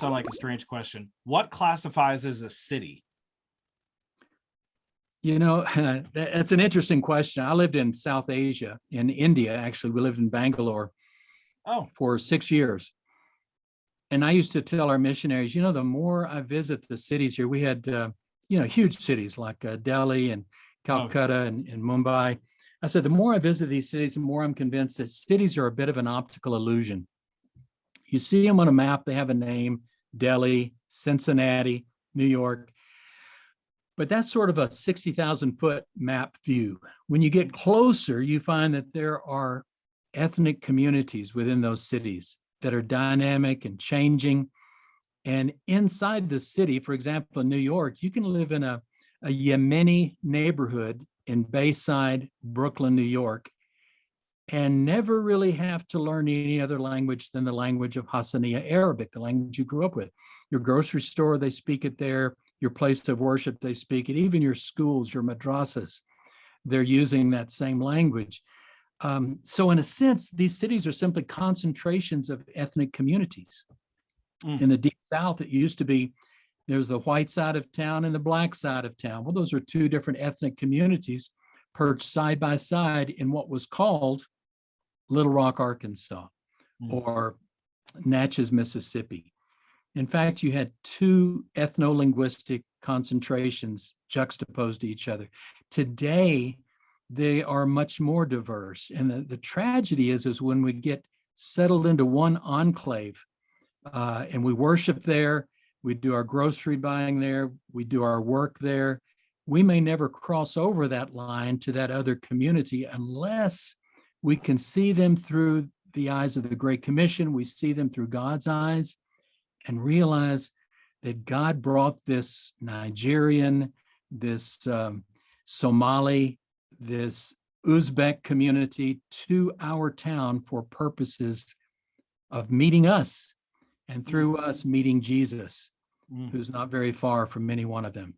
sound like a strange question. What classifies as a city? That's an interesting question. I lived in South Asia, in India, actually. We lived in Bangalore for 6 years. And I used to tell our missionaries, the more I visit the cities here, we had, huge cities like Delhi and Calcutta and Mumbai. I said, the more I visit these cities, the more I'm convinced that cities are a bit of an optical illusion. You see them on a map, they have a name, Delhi, Cincinnati, New York. But that's sort of a 60,000 foot map view. When you get closer, you find that there are ethnic communities within those cities that are dynamic and changing. And inside the city, for example, in New York, you can live in a Yemeni neighborhood in Bayside, Brooklyn, New York, and never really have to learn any other language than the language of Hassaniya Arabic, the language you grew up with. Your grocery store, they speak it there. Your place of worship, they speak it. Even your schools, your madrasas, they're using that same language. So in a sense, these cities are simply concentrations of ethnic communities. In the Deep South, it used to be there's the white side of town and the black side of town. Well, those are two different ethnic communities perched side by side in what was called Little Rock, Arkansas, or Natchez, Mississippi. In fact, you had two ethno-linguistic concentrations juxtaposed to each other. Today, they are much more diverse. And the tragedy is when we get settled into one enclave and we worship there, we do our grocery buying there, we do our work there, we may never cross over that line to that other community unless we can see them through the eyes of the Great Commission, we see them through God's eyes, and realize that God brought this Nigerian, this Somali, this Uzbek community to our town for purposes of meeting us, and through us meeting Jesus, who's not very far from any one of them.